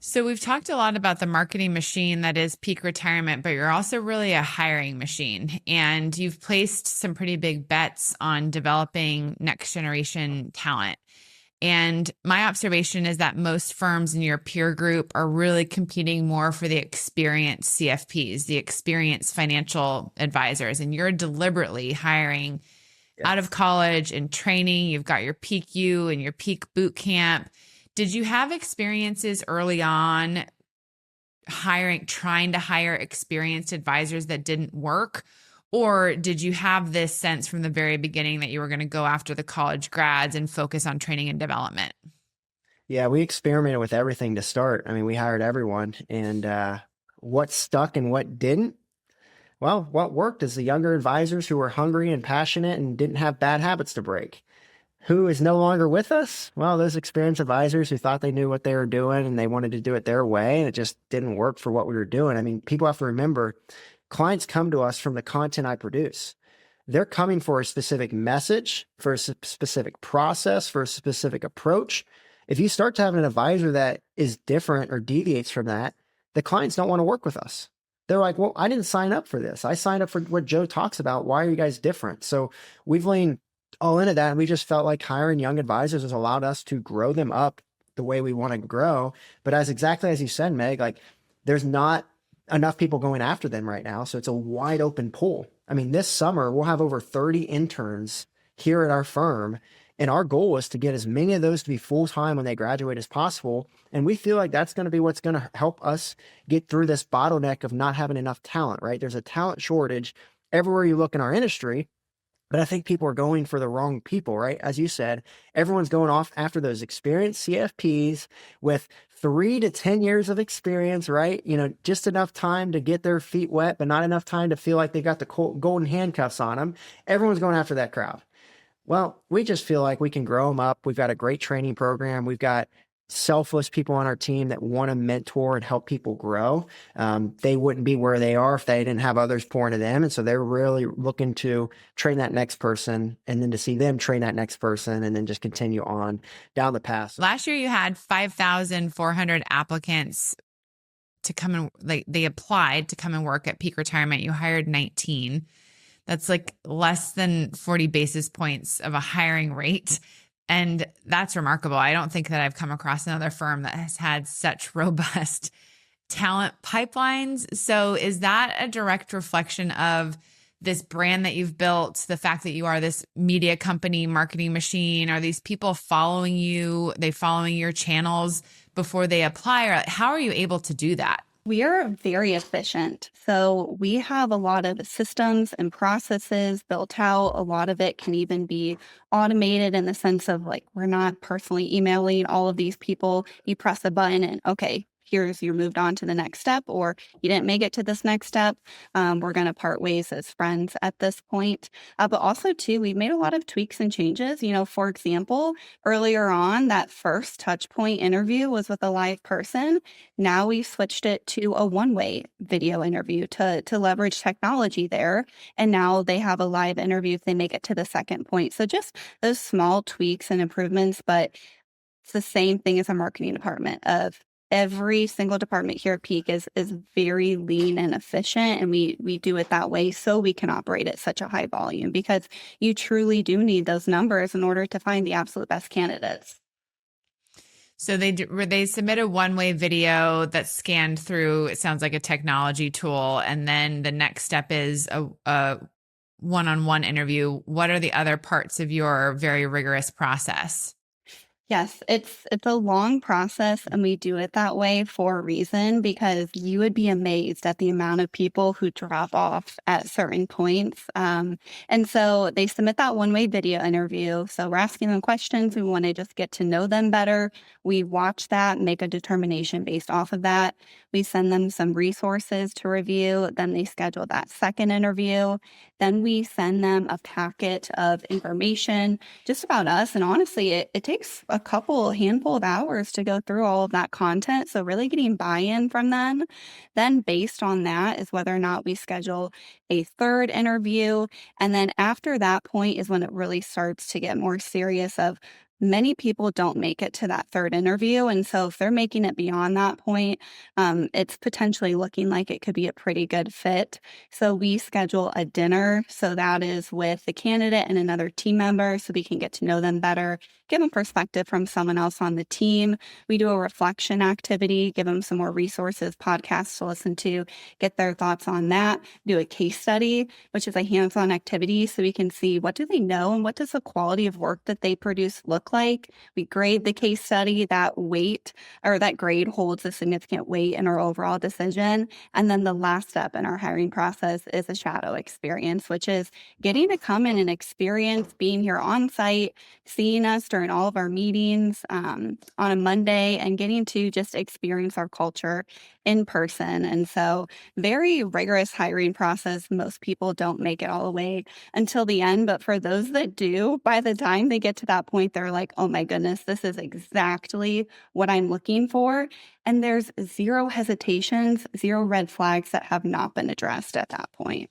So we've talked a lot about the marketing machine that is peak retirement, but you're also really a hiring machine. And you've placed some pretty big bets on developing next generation talent. And my observation is that most firms in your peer group are really competing more for the experienced CFPs, the experienced financial advisors. And you're deliberately hiring out of college and training. You've got your peak U and your peak boot camp. Did you have experiences early on trying to hire experienced advisors that didn't work? Or did you have this sense from the very beginning that you were going to go after the college grads and focus on training and development? Yeah, we experimented with everything to start. I mean, we hired everyone, and what stuck and what didn't. Well, what worked is the younger advisors who were hungry and passionate and didn't have bad habits to break. Who is no longer with us? Well, those experienced advisors who thought they knew what they were doing and they wanted to do it their way, and it just didn't work for what we were doing. I mean, people have to remember, clients come to us from the content I produce. They're coming for a specific message, for a specific process, for a specific approach. If you start to have an advisor that is different or deviates from that, the clients don't want to work with us. They're like, well, I didn't sign up for this. I signed up for what Joe talks about. Why are you guys different? So we've leaned all into that. And we just felt like hiring young advisors has allowed us to grow them up the way we want to grow. But exactly as you said, Meg, like there's not enough people going after them right now. So it's a wide open pool. I mean, this summer we'll have over 30 interns here at our firm. And our goal is to get as many of those to be full-time when they graduate as possible. And we feel like that's going to be what's going to help us get through this bottleneck of not having enough talent, right? There's a talent shortage everywhere you look in our industry. But I think people are going for the wrong people, right? As you said, everyone's going off after those experienced CFPs with 3 to 10 years of experience, right? You know, just enough time to get their feet wet, but not enough time to feel like they got the golden handcuffs on them. Everyone's going after that crowd. Well, we just feel like we can grow them up. We've got a great training program. We've got selfless people on our team that want to mentor and help people grow. They wouldn't be where they are if they didn't have others pour into them. And so they're really looking to train that next person and then to see them train that next person and then just continue on down the path. Last year, you had 5,400 applicants to come and they applied to come and work at Peak Retirement. You hired 19. That's like less than 40 basis points of a hiring rate. And that's remarkable. I don't think that I've come across another firm that has had such robust talent pipelines. So is that a direct reflection of this brand that you've built, the fact that you are this media company, marketing machine? Are these people following you? They following your channels before they apply? Or how are you able to do that? We are very efficient. So we have a lot of systems and processes built out. A lot of it can even be automated in the sense of like, we're not personally emailing all of these people. You press a button and okay, here's you moved on to the next step, or you didn't make it to this next step. We're going to part ways as friends at this point. But also too, we've made a lot of tweaks and changes. You know, for example, earlier on, that first touch point interview was with a live person. Now we've switched it to a one-way video interview to leverage technology there. And now they have a live interview if they make it to the second point. So just those small tweaks and improvements, but it's the same thing as a marketing department of every single department here at Peak is very lean and efficient. And we do it that way so we can operate at such a high volume because you truly do need those numbers in order to find the absolute best candidates. So they submit a one-way video that's scanned through, it sounds like a technology tool. And then the next step is a one-on-one interview. What are the other parts of your very rigorous process? Yes, it's a long process and we do it that way for a reason because you would be amazed at the amount of people who drop off at certain points. And so they submit that one-way video interview. So we're asking them questions. We want to just get to know them better. We watch that, make a determination based off of that. We send them some resources to review. Then they schedule that second interview. Then we send them a packet of information just about us. And honestly, it takes a handful of hours to go through all of that content. So really getting buy-in from them. Then based on that is whether or not we schedule a third interview. And then after that point is when it really starts to get more serious of, many people don't make it to that third interview. And so if they're making it beyond that point, it's potentially looking like it could be a pretty good fit. So we schedule a dinner. So that is with the candidate and another team member so we can get to know them better, give them perspective from someone else on the team. We do a reflection activity, give them some more resources, podcasts to listen to, get their thoughts on that, do a case study, which is a hands-on activity so we can see what do they know and what does the quality of work that they produce look like. We grade the case study. That weight or that grade holds a significant weight in our overall decision. And then the last step in our hiring process is a shadow experience, which is getting to come in and experience being here on site, seeing us during all of our meetings on a Monday, and getting to just experience our culture in person. And so very rigorous hiring process. Most people don't make it all the way until the end. But for those that do, by the time they get to that point, they're like, oh my goodness, this is exactly what I'm looking for. And there's zero hesitations, zero red flags that have not been addressed at that point.